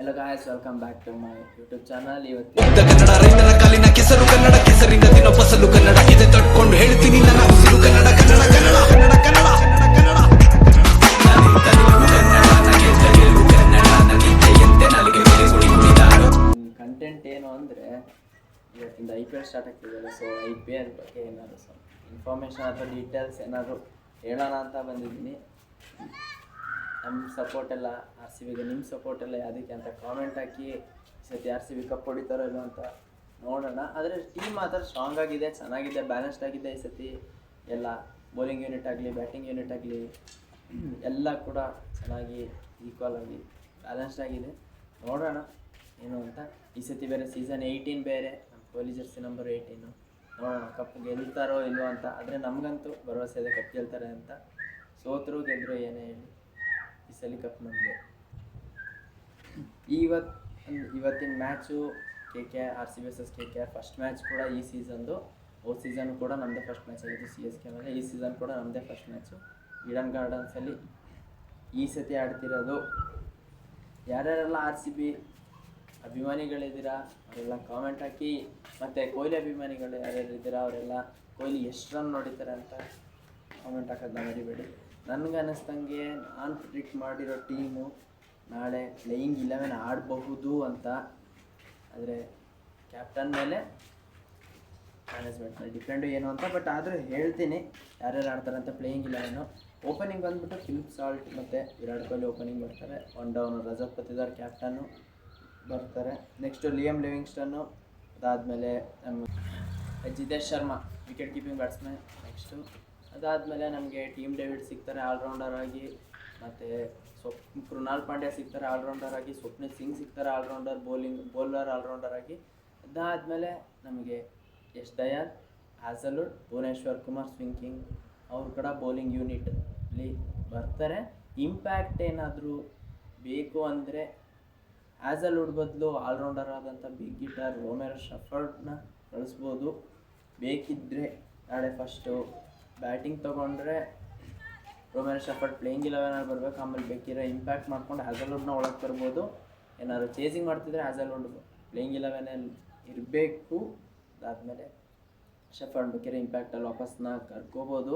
Hello guys, welcome back to my YouTube channel. Kannada ರೈತರ ಕಾಲಿನ ಕೆಸರು ಕನ್ನಡ ಕೆಸರಿಂದ ದಿನ ಫಸಲು ಕನ್ನಡ ಇದೆ ತಟ್ಕೊಂಡು ಹೇಳ್ತೀನಿ ನನ್ನ ಉಸಿರು ಕನ್ನಡ ಕನ್ನಡ ಕನ್ನಡ ಕನ್ನಡ ಕನ್ನಡ ಕನ್ನಡ ಕಂಟೆಂಟ್ ಏನು ಅಂದರೆ ಇವತ್ತಿಂದ IPL ಸ್ಟಾರ್ಟ್ ಆಗ್ತಿದೆಯಲ್ಲ, ಸೊ IPL ಬಗ್ಗೆ ಏನಾದ್ರು ಇನ್ಫಾರ್ಮೇಷನ್ ಅಥವಾ ಡೀಟೇಲ್ಸ್ ಏನಾದರೂ ಹೇಳೋಣ ಅಂತ ಬಂದಿದ್ದೀನಿ. ನಮ್ಮ ಸಪೋರ್ಟ್ ಎಲ್ಲ RCBಗೆ, ನಿಮ್ಮ ಸಪೋರ್ಟ್ ಎಲ್ಲ ಯಾವುದಕ್ಕೆ ಅಂತ ಕಾಮೆಂಟ್ ಹಾಕಿ. ಈ ಸತಿ RCB ಕಪ್ ಹೊಡಿತಾರೋ ಇಲ್ಲ ಅಂತ ನೋಡೋಣ. ಆದರೆ ಟೀಮ್ ಮಾತ್ರ ಸ್ಟ್ರಾಂಗ್ ಆಗಿದೆ, ಚೆನ್ನಾಗಿದೆ, ಬ್ಯಾಲೆನ್ಸ್ಡ್ ಆಗಿದೆ. ಈ ಸತಿ ಎಲ್ಲ ಬೌಲಿಂಗ್ ಯೂನಿಟ್ ಆಗಲಿ, ಬ್ಯಾಟಿಂಗ್ ಯೂನಿಟ್ ಆಗಲಿ ಎಲ್ಲ ಕೂಡ ಚೆನ್ನಾಗಿ ಈಕ್ವಲ್ ಆಗಿ ಬ್ಯಾಲೆನ್ಸ್ಡ್ ಆಗಿದೆ. ನೋಡೋಣ ಏನು ಅಂತ. ಈ ಸತಿ ಬೇರೆ ಸೀಸನ್ 18 ಬೇರೆ, ನಮ್ಮ ಕೊಹ್ಲಿ ಜರ್ಸಿ ನಂಬರ್ 18. ನೋಡೋಣ ಕಪ್ ಗೆಲ್ತಾರೋ ಇಲ್ವೋ ಅಂತ. ಆದರೆ ನಮಗಂತೂ ಭರವಸೆ ಇದೆ ಕಪ್ ಗೆಲ್ತಾರೆ ಅಂತ. ಸೋತರು ಗೆದ್ದರು ಏನೇ ಹೇಳಿ, ಈ ಸಲ ಕಪ್ ನಮಗೆ. ಇವತ್ತಿನ match KKR RCB versus KKR first match ಕೂಡ ಈ ಸೀಸನ್ದು. ಹೋದ ಸೀಸನ್ ಕೂಡ ನಮ್ಮದೇ ಫಸ್ಟ್ ಮ್ಯಾಚ್ ಆಗಿತ್ತು CSK ಮೇಲೆ. ಈ ಸೀಸನ್ ಕೂಡ ನಮ್ಮದೇ ಫಸ್ಟ್ ಮ್ಯಾಚು ಈಡನ್ ಗಾರ್ಡನ್ಸಲ್ಲಿ ಈ ಸತಿ ಆಡ್ತಿರೋದು. ಯಾರ್ಯಾರೆಲ್ಲ RCB ಅಭಿಮಾನಿಗಳಿದ್ದೀರಾ ಅವರೆಲ್ಲ ಕಾಮೆಂಟ್ ಹಾಕಿ. ಮತ್ತು ಕೊಹ್ಲಿ ಅಭಿಮಾನಿಗಳು ಯಾರ್ಯಾರು ಇದ್ದೀರಾ ಅವರೆಲ್ಲ ಕೊಹ್ಲಿ ಎಷ್ಟು ರನ್ ಹೊಡಿತಾರೆ ಅಂತ ಕಾಮೆಂಟ್ ಹಾಕೋದನ್ನ ಮರಿಬೇಡಿ. ನನಗೆ ಅನ್ನಿಸ್ದಂಗೆ ನಾನು ಪ್ರಿಡಿಕ್ಟ್ ಮಾಡಿರೋ ಟೀಮು ನಾಳೆ ಪ್ಲೇಯಿಂಗ್ 11 ಆಡಬಹುದು ಅಂತ. ಆದರೆ ಕ್ಯಾಪ್ಟನ್ ಮೇಲೆ, ಮ್ಯಾನೇಜ್ಮೆಂಟ್ ಮೇಲೆ ಡಿಪೆಂಡು ಏನು ಅಂತ. ಬಟ್ ಆದರೂ ಹೇಳ್ತೀನಿ ಯಾರ್ಯಾರು ಆಡ್ತಾರೆ ಅಂತ. ಪ್ಲೇಯಿಂಗ್ 11 ಓಪನಿಂಗ್ ಬಂದುಬಿಟ್ಟು ಫಿಲಿಪ್ ಸಾಲ್ಟ್ ಮತ್ತು ವಿರಾಟ್ ಕೊಹ್ಲಿ ಓಪನಿಂಗ್ ಬರ್ತಾರೆ. 1 ಡೌನ್ ರಜತ್ ಪತಿದಾರ್ ಕ್ಯಾಪ್ಟನ್ನು ಬರ್ತಾರೆ. ನೆಕ್ಸ್ಟು ಲಿಯಮ್ ಲಿವಿಂಗ್ಸ್ಟನ್ನು, ಅದಾದಮೇಲೆ ನಮ್ಮ Jitesh Sharma wicket keeping batsman. Next ಅದಾದಮೇಲೆ ನಮಗೆ ಟೀಮ್ ಡೇವಿಡ್ ಸಿಗ್ತಾರೆ ಆಲ್ರೌಂಡರ್ ಆಗಿ. ಮತ್ತು ಕೃಣಾಲ್ ಪಾಂಡ್ಯ ಸಿಗ್ತಾರೆ ಆಲ್ರೌಂಡರ್ ಆಗಿ. ಸ್ವಪ್ನಿತ್ ಸಿಂಗ್ ಸಿಗ್ತಾರೆ ಆಲ್ರೌಂಡರ್ ಬೌಲರ್ ಆಲ್ರೌಂಡರ್ ಆಗಿ. ಅದಾದಮೇಲೆ ನಮಗೆ Yash Dayal, Hazlewood, Bhuvneshwar Kumar swing king ಅವ್ರು ಕೂಡ ಬೌಲಿಂಗ್ ಯೂನಿಟಲ್ಲಿ ಬರ್ತಾರೆ. ಇಂಪ್ಯಾಕ್ಟ್ ಏನಾದರೂ ಬೇಕು ಅಂದರೆ ಹ್ಯಾಸಲ್ವುಡ್ ಬದಲು ಆಲ್ರೌಂಡರ್ ಆದಂಥ ಬಿಗ್ ಹಿಟ್ಟರ್ ರೋಮೆರೋ ಶಫರ್ಡ್ನ ಕಳಿಸ್ಬೋದು ಬೇಕಿದ್ದರೆ. ನಾಳೆ ಫಸ್ಟು ಬ್ಯಾಟಿಂಗ್ ತೊಗೊಂಡ್ರೆ ರೋಮೆರೋ ಶಫರ್ಡ್ ಪ್ಲೇಯಿಂಗ್ 11 ಬರಬೇಕು. ಆಮೇಲೆ ಬೇಕಿರೋ ಇಂಪ್ಯಾಕ್ಟ್ ಮಾಡ್ಕೊಂಡು ಹ್ಯಾಸಲ್ವುಡ್ನ ಒಳಗೆ ತರ್ಬೋದು. ಏನಾದ್ರು ಚೇಸಿಂಗ್ ಮಾಡ್ತಿದ್ರೆ ಹ್ಯಾಸಲ್ವುಡ್ ಪ್ಲೇಯಿಂಗ್ 11 ಇರಬೇಕು. ಅದಾದಮೇಲೆ ಶಫರ್ಡ್ ಬೇಕಿರೋ ಇಂಪ್ಯಾಕ್ಟಲ್ಲಿ ವಾಪಸ್ನ ಕರ್ಕೋಬೋದು.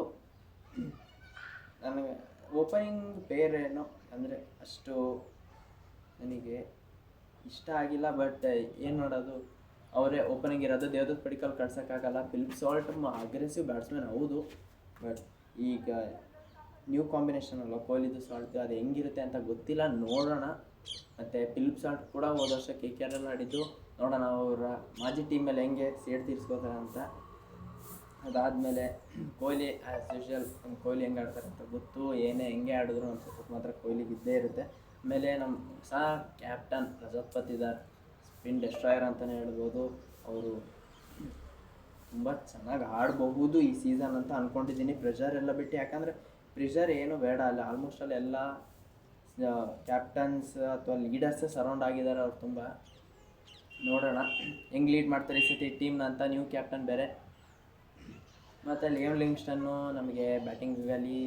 ನನಗೆ ಓಪನಿಂಗ್ ಬೇರೇನು ಅಂದರೆ ಅಷ್ಟು ನನಗೆ ಇಷ್ಟ ಆಗಿಲ್ಲ. ಬಟ್ ಏನು ಮಾಡೋದು, ಅವರೇ ಓಪನಿಂಗ್ ಇರೋದು. ದೇವದತ್ ಪಡಿಕ್ಕಲ್ ಕಳ್ಸೋಕ್ಕಾಗಲ್ಲ. ಫಿಲಿಪ್ ಸಾಲ್ಟ್ ಅಗ್ರೆಸಿವ್ ಬ್ಯಾಟ್ಸ್ಮನ್ ಹೌದು, ಬಟ್ ಈಗ ನ್ಯೂ ಕಾಂಬಿನೇಷನ್ ಅಲ್ವ ಕೊಹ್ಲಿದು ಸಾಲ್ಟ್, ಅದು ಹೆಂಗಿರುತ್ತೆ ಅಂತ ಗೊತ್ತಿಲ್ಲ, ನೋಡೋಣ. ಮತ್ತು ಫಿಲಿಪ್ ಸಾಲ್ಟ್ ಕೂಡ ಹೋದ ವರ್ಷ KKR ಆಡಿದ್ದು. ನೋಡೋಣ ಅವರ ಮಾಜಿ ಟೀಮ್ ಮೇಲೆ ಹೆಂಗೆ ಸೇಡ್ ತೀರಿಸ್ಕೋತಾರೆ ಅಂತ. ಅದಾದಮೇಲೆ ಕೊಹ್ಲಿ ಆ್ಯಸ್ ಯೂಶ್ವಲ್, ನಮ್ಮ ಕೊಹ್ಲಿ ಹೆಂಗೆ ಆಡ್ತಾರೆ ಅಂತ ಗೊತ್ತು. ಏನೇ ಹೆಂಗೆ ಆಡಿದ್ರು ಅಂತ ಮಾತ್ರ ಕೊಹ್ಲಿಗೆ ಇದ್ದೇ ಇರುತ್ತೆ. ಆಮೇಲೆ ನಮ್ಮ ಹೊಸ captain Rajat Patidar spin destroyer ಅಂತಲೇ ಹೇಳ್ಬೋದು. ಅವರು ತುಂಬ ಚೆನ್ನಾಗಿ ಆಡಬಹುದು ಈ ಸೀಸನ್ ಅಂತ ಅಂದ್ಕೊಂಡಿದ್ದೀನಿ. ಪ್ರೆಷರ್ ಎಲ್ಲ ಬಿಟ್ಟು, ಯಾಕಂದರೆ ಪ್ರೆಷರ್ ಏನು ಬೇಡ ಅಲ್ಲ. ಆಲ್ಮೋಸ್ಟ್ ಅಲ್ಲಿ ಎಲ್ಲ ಕ್ಯಾಪ್ಟನ್ಸ್ ಅಥವಾ ಲೀಡರ್ಸೇ ಸರೌಂಡ್ ಆಗಿದ್ದಾರೆ ಅವ್ರು ತುಂಬ. ನೋಡೋಣ ಹೆಂಗೆ ಲೀಡ್ ಮಾಡ್ತಾರೆ ಈ ಸತಿ ಟೀಮ್ನ ಅಂತ. ನ್ಯೂ ಕ್ಯಾಪ್ಟನ್ ಬೇರೆ. ಮತ್ತು ಲಿಯಮ್ ಲಿವಿಂಗ್ಸ್ಟನ್ನು ನಮಗೆ ಬ್ಯಾಟಿಂಗಲ್ಲಿ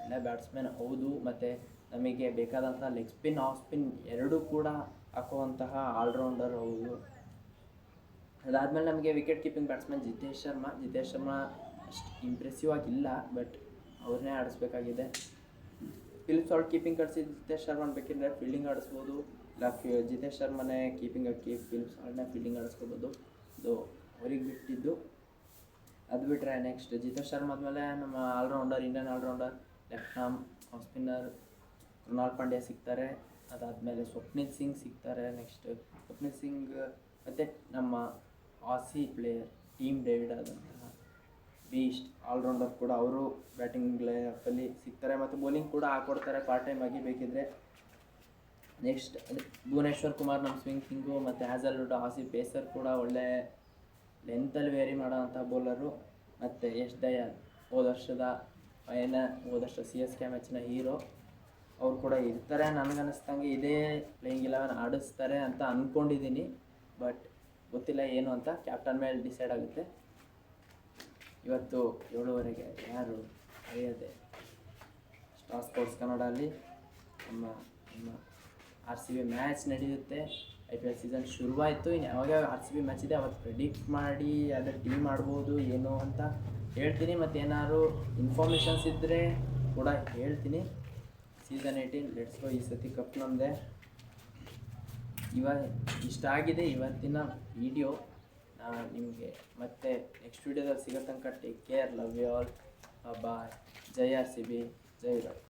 ಒಳ್ಳೆ ಬ್ಯಾಟ್ಸ್ಮನ್ ಹೌದು. ಮತ್ತು ನಮಗೆ ಬೇಕಾದಂಥ ಲೆಗ್ ಸ್ಪಿನ್, ಆಫ್ ಸ್ಪಿನ್ ಎರಡೂ ಕೂಡ ಹಾಕುವಂತಹ ಆಲ್ರೌಂಡರ್ ಹೌದು. ಅದಾದಮೇಲೆ ನಮಗೆ wicket keeping batsman Jitesh Sharma ಅಷ್ಟು ಇಂಪ್ರೆಸಿವ್ ಆಗಿಲ್ಲ, ಬಟ್ ಅವ್ರನ್ನೇ ಆಡಿಸ್ಬೇಕಾಗಿದೆ. ಫಿಲಿಪ್ ಸಾಲ್ಟ್ ಕೀಪಿಂಗ್ ಕಳಿಸಿ ಜಿತೇಶ್ ಶರ್ಮನ್ ಬೇಕಿದ್ರೆ ಫೀಲ್ಡಿಂಗ್ ಆಡಿಸ್ಬೋದು. ಇಲ್ಲ ಜಿತೇಶ್ ಶರ್ಮನೇ ಕೀಪಿಂಗ್ ಹಾಕಿ ಫಿಲಿಪ್ ಸಾಲ್ಟ್ನೇ ಫೀಲ್ಡಿಂಗ್ ಆಡಿಸ್ಕೋಬೋದು. ಅದು ಅವ್ರಿಗೆ ಬಿಟ್ಟಿದ್ದು. ಅದು ಬಿಟ್ಟರೆ ನೆಕ್ಸ್ಟ್ ಜಿತೇಶ್ ಶರ್ಮಾ ಆದಮೇಲೆ ನಮ್ಮ allrounder, Indian allrounder left arm off spinner Krunal Pandya ಸಿಗ್ತಾರೆ. ಅದಾದಮೇಲೆ ಸ್ವಪ್ನಿತ್ ಸಿಂಗ್ ಸಿಗ್ತಾರೆ. ನೆಕ್ಸ್ಟ್ ಸ್ವಪ್ನಿತ್ ಸಿಂಗ್ ಮತ್ತು ನಮ್ಮ ಆಸಿ ಪ್ಲೇಯರ್ ಟೀಮ್ ಡೇವಿಡ್ ಆದಂತಹ ಬೀಸ್ಟ್ ಆಲ್ರೌಂಡರ್ ಕೂಡ ಅವರು ಬ್ಯಾಟಿಂಗ್ ಲೈನಪ್ಪಲ್ಲಿ ಸಿಗ್ತಾರೆ. ಮತ್ತು ಬೌಲಿಂಗ್ ಕೂಡ ಹಾಕ್ಕೊಡ್ತಾರೆ ಪಾರ್ಟ್ ಟೈಮ್ ಆಗಿ ಬೇಕಿದ್ದರೆ. ನೆಕ್ಸ್ಟ್ ಭುವನೇಶ್ವರ್ ಕುಮಾರ್ ನಮ್ಮ ಸ್ವಿಂಗ್ ಕಿಂಗು. ಮತ್ತು ಹ್ಯಾಸಲ್ವುಡ್ ಆಸಿ ಪೇಸರ್ ಕೂಡ ಒಳ್ಳೆ ಲೆಂತಲ್ಲಿ ವೇರಿ ಮಾಡೋವಂಥ ಬೌಲರು. ಮತ್ತು ಯಶ್ ದಯಾಲ್ ಹೋದ ವರ್ಷ CSK ಮ್ಯಾಚಿನ ಹೀರೋ, ಅವ್ರು ಕೂಡ ಇರ್ತಾರೆ. ನನಗನ್ನಿಸ್ದಂಗೆ ಇದೇ ಪ್ಲೇಯಿಂಗ್ 11 ಆಡಿಸ್ತಾರೆ ಅಂತ ಅಂದ್ಕೊಂಡಿದ್ದೀನಿ. ಬಟ್ ಗೊತ್ತಿಲ್ಲ ಏನು ಅಂತ. ಕ್ಯಾಪ್ಟನ್ ಮೇಲೆ ಡಿಸೈಡ್ ಆಗುತ್ತೆ. ಇವತ್ತು 7:15 ಯಾರು ಅರಿಯದೆ ಸ್ಟಾರ್ ಸ್ಪೋರ್ಟ್ಸ್ ಕನ್ನಡ ಅಲ್ಲಿ ನಮ್ಮ RCB ಮ್ಯಾಚ್ ನಡೆಯುತ್ತೆ. IPL ಸೀಸನ್ ಶುರುವಾಯಿತು. ಇನ್ನು ಯಾವಾಗ RCB ಮ್ಯಾಚ್ ಇದೆ ಅವತ್ತು ಪ್ರೆಡಿಕ್ಟ್ ಮಾಡಿ ಅದೇ ಟೀಮ್ ಆಡ್ಬೋದು ಏನು ಅಂತ ಹೇಳ್ತೀನಿ. ಮತ್ತು ಏನಾದ್ರು ಇನ್ಫಾರ್ಮೇಷನ್ಸ್ ಇದ್ದರೆ ಕೂಡ ಹೇಳ್ತೀನಿ. Season 18 let's go. ಈ ಸತಿ ಕಪ್ ನಮ್ಮದೇ. ಇಷ್ಟ ಆಗಿದೆ ಇವತ್ತಿನ ವಿಡಿಯೋ. ನಿಮಗೆ ಮತ್ತೆ ನೆಕ್ಸ್ಟ್ ವಿಡಿಯೋದಲ್ಲಿ ಸಿಗೋ ತನಕ take care. Love you all. Bye. ಜೈ RCB, ಜೈ ರಾಯ್.